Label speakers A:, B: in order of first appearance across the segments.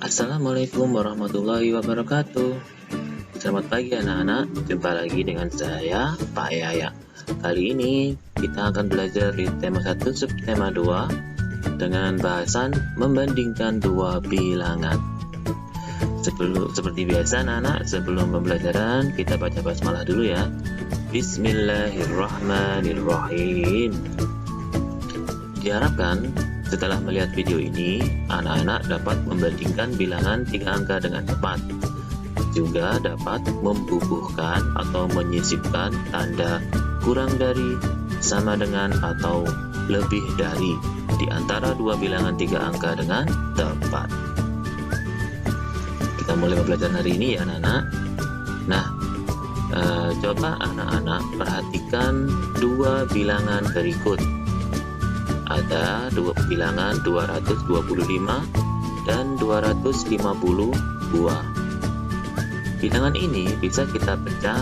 A: Assalamualaikum warahmatullahi wabarakatuh. Selamat pagi anak-anak, jumpa lagi dengan saya, Pak Yaya. Kali ini kita akan belajar di tema 1 subtema 2 dengan bahasan membandingkan dua bilangan. Seperti biasa anak-anak, sebelum pembelajaran kita baca basmalah dulu ya. Bismillahirrahmanirrahim. Diharapkan setelah melihat video ini, anak-anak dapat membandingkan bilangan 3 angka dengan tepat. Juga dapat membubuhkan atau menyisipkan tanda kurang dari, sama dengan, atau lebih dari di antara dua bilangan 3 angka dengan tepat. Kita mulai pembelajaran hari ini ya anak-anak. Nah, coba anak-anak perhatikan dua bilangan berikut. Ada dua bilangan 225 dan 252. Bilangan ini bisa kita pecah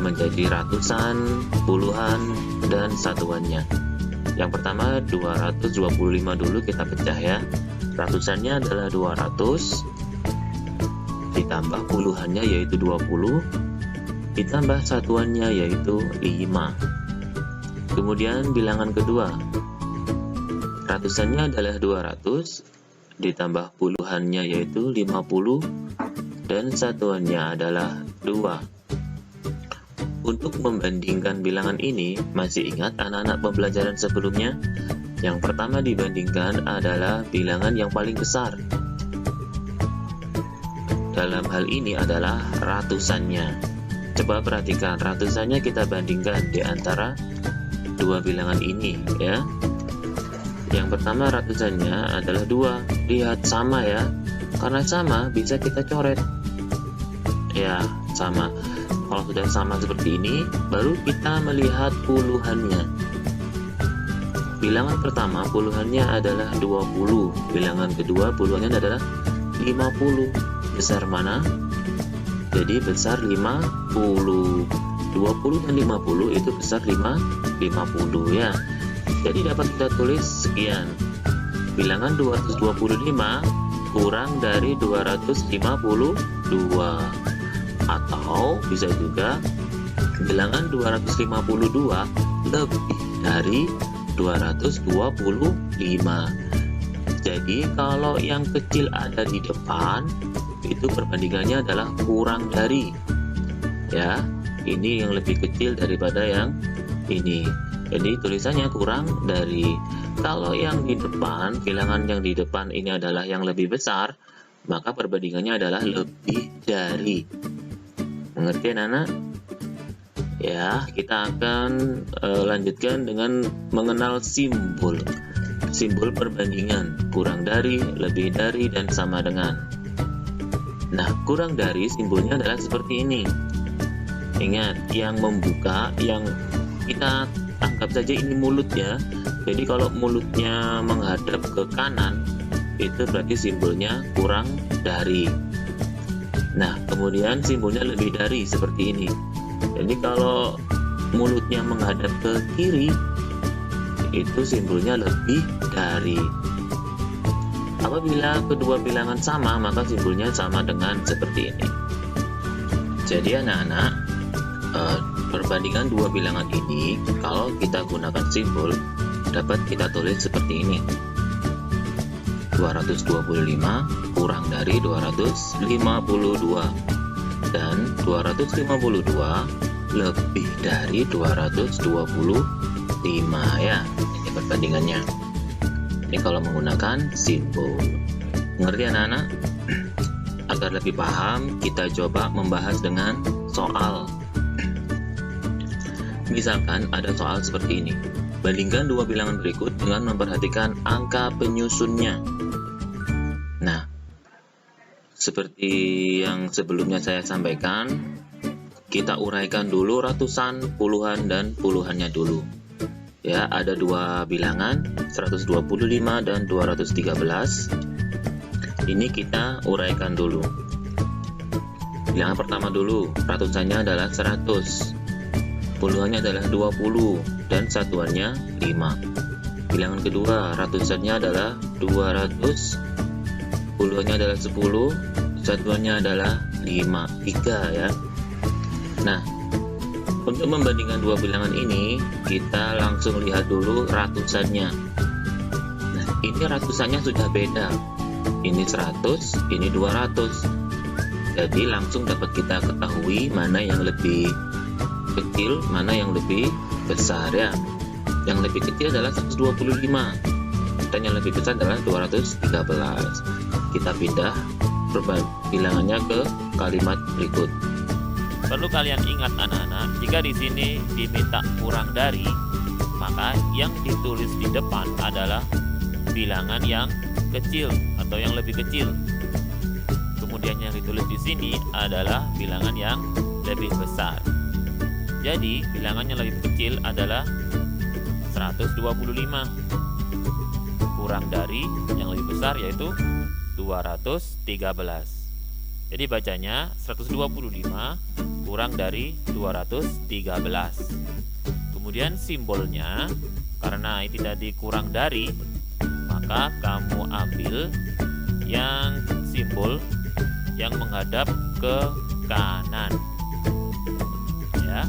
A: menjadi ratusan, puluhan, dan satuannya. Yang pertama 225 dulu kita pecah ya. Ratusannya adalah 200, ditambah puluhannya yaitu 20, ditambah satuannya yaitu 5. Kemudian bilangan kedua, ratusannya adalah 200, ditambah puluhannya yaitu 50, dan satuannya adalah 2. Untuk membandingkan bilangan ini, masih ingat anak-anak pembelajaran sebelumnya? Yang pertama dibandingkan adalah bilangan yang paling besar. Dalam hal ini adalah ratusannya. Coba perhatikan, ratusannya kita bandingkan di antara dua bilangan ini ya. Yang pertama ratusannya adalah 2. Lihat sama ya. Karena sama bisa kita coret. Ya, sama. Kalau sudah sama seperti ini, baru kita melihat puluhannya. Bilangan pertama puluhannya adalah 20. Bilangan kedua puluhannya adalah 50. Besar mana? Jadi besar 50. 20 dan 50 itu besar 50 ya. Jadi dapat kita tulis sekian. Bilangan 225 kurang dari 252. Atau bisa juga bilangan 252 lebih dari 225. Jadi kalau yang kecil ada di depan, itu perbandingannya adalah kurang dari. Ya. Ini yang lebih kecil daripada yang ini. Jadi tulisannya kurang dari. Kalau yang di depan, bilangan yang di depan ini adalah yang lebih besar, maka perbandingannya adalah lebih dari. Mengerti anak-anak? Ya, kita akan lanjutkan dengan mengenal simbol. Simbol perbandingan, kurang dari, lebih dari, dan sama dengan. Nah, kurang dari simbolnya adalah seperti ini. Ingat, yang membuka, yang kita anggap saja ini mulut ya. Jadi kalau mulutnya menghadap ke kanan, itu berarti simbolnya kurang dari. Nah, kemudian simbolnya lebih dari seperti ini. Jadi kalau mulutnya menghadap ke kiri, itu simbolnya lebih dari. Apabila kedua bilangan sama, maka simbolnya sama dengan seperti ini. Jadi anak-anak, perbandingan dua bilangan ini kalau kita gunakan simbol dapat kita tulis seperti ini. 225 kurang dari 252 dan 252 lebih dari 225 ya. Ini perbandingannya. Ini kalau menggunakan simbol. Mengerti anak-anak? Agar lebih paham, kita coba membahas dengan soal. Misalkan ada soal seperti ini. Bandingkan dua bilangan berikut dengan memperhatikan angka penyusunnya. Nah, seperti yang sebelumnya saya sampaikan, kita uraikan dulu ratusan, puluhan, dan puluhannya dulu. Ya, ada dua bilangan, 125 dan 213. Ini kita uraikan dulu. Bilangan pertama dulu, ratusannya adalah 100. Puluhannya adalah 20 dan satuannya 5. Bilangan kedua ratusannya adalah 200, puluhannya adalah 10, satuannya adalah 5, 3 ya. Nah, untuk membandingkan dua bilangan ini, kita langsung lihat dulu ratusannya. Nah, ini ratusannya sudah beda. Ini 100, ini 200. Jadi langsung dapat kita ketahui mana yang lebih kecil, mana yang lebih besar ya. Yang lebih kecil adalah 125 dan yang lebih besar adalah 213. Kita pindah bilangannya ke kalimat berikut.
B: Perlu kalian ingat anak-anak, jika di sini diminta kurang dari, maka yang ditulis di depan adalah bilangan yang kecil atau yang lebih kecil. Kemudian yang ditulis di sini adalah bilangan yang lebih besar. Jadi bilangan yang lebih kecil adalah 125. Kurang dari yang lebih besar yaitu 213. Jadi bacanya 125 kurang dari 213. Kemudian simbolnya, karena ini tadi kurang dari, maka kamu ambil yang simbol yang menghadap ke kanan ya.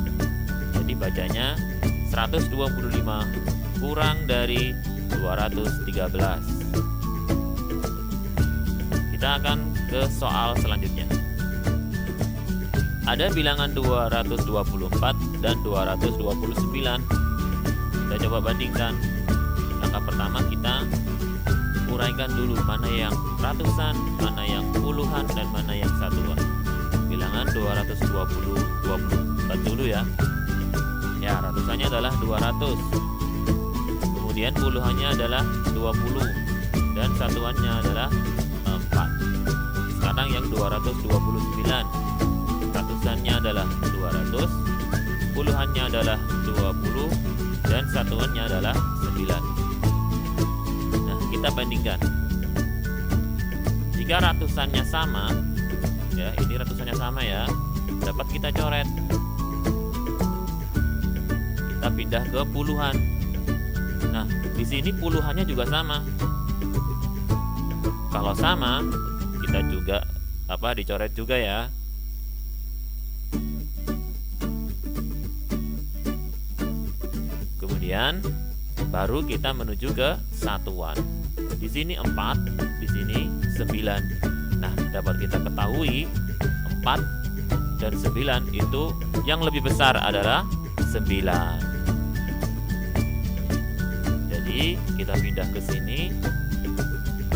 B: Jadi bacanya 125 kurang dari 213. Kita akan ke soal selanjutnya. Ada bilangan 224 dan 229. Kita coba bandingkan. Langkah pertama kita uraikan dulu mana yang ratusan, mana yang puluhan, dan mana yang satuan. Bilangan 224 dulu ya. Ya, ratusannya adalah 200. Kemudian puluhannya adalah 20 dan satuannya adalah 4. Sekarang yang 229. Ratusannya adalah 200, puluhannya adalah 20 dan satuannya adalah 9. Nah, kita bandingkan. Jika ratusannya sama, ya, ini ratusannya sama ya, dapat kita coret. Kita pindah ke puluhan. Nah, di sini puluhannya juga sama. Kalau sama, kita juga dicoret juga ya. Kemudian baru kita menuju ke satuan. Di sini 4, di sini 9. Nah, dapat kita ketahui 4 dan 9 itu yang lebih besar adalah 9. Jadi kita pindah ke sini.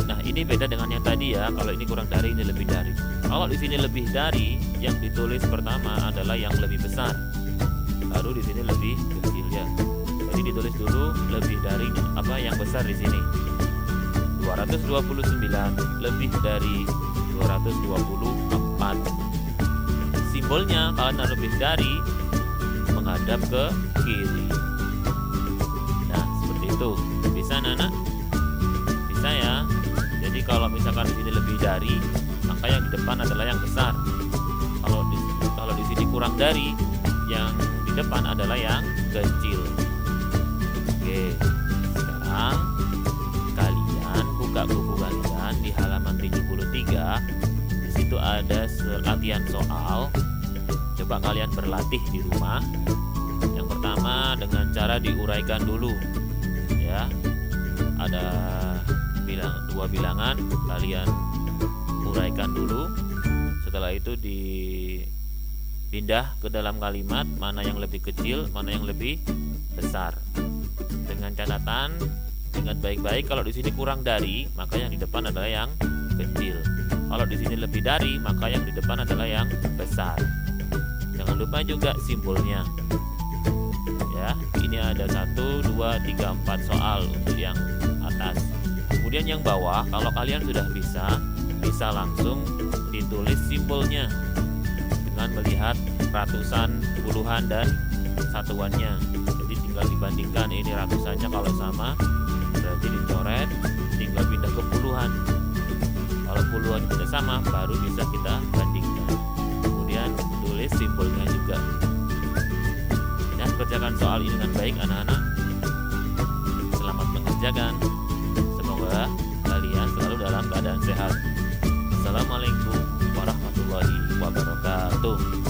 B: Nah, ini beda dengan yang tadi ya. Kalau ini kurang dari, ini lebih dari. Kalau di sini lebih dari, yang ditulis pertama adalah yang lebih besar. Baru di sini lebih kecil ya. Jadi ditulis dulu lebih dari yang besar di sini. 229 lebih dari 224. Simbolnya karena lebih dari menghadap ke kiri. Nah, seperti itu. Bisa Nana? Bisa ya. Jadi kalau misalkan di sini lebih dari, maka yang di depan adalah yang besar. Kalau di sini kurang dari, yang di depan adalah yang kecil. Oke, sekarang kalian buka buku kalian di halaman 73. Di situ ada latihan soal. Coba kalian berlatih di rumah. Yang pertama dengan cara diuraikan dulu, ya. Ada dua bilangan, kalian uraikan dulu. Setelah itu dipindah ke dalam kalimat mana yang lebih kecil, mana yang lebih besar. Dengan catatan, ingat baik-baik, kalau di sini kurang dari, maka yang di depan adalah yang kecil. Kalau di sini lebih dari, maka yang di depan adalah yang besar. Jangan lupa juga simbolnya. Ya, ini ada 1, 2, 3, 4 soal untuk yang atas. Kemudian yang bawah, kalau kalian sudah bisa langsung ditulis simbolnya dengan melihat ratusan, puluhan, dan satuannya. Jadi tinggal dibandingkan, ini ratusannya kalau sama berarti dicoret, tinggal pindah ke puluhan. Kalau puluhan tidak sama, baru bisa kita bandingkan. Kemudian tulis simbolnya juga. Ya, kerjakan soal ini dengan baik anak-anak. Selamat mengerjakan. Semoga kalian selalu dalam keadaan sehat. Wassalamualaikum warahmatullahi wabarakatuh.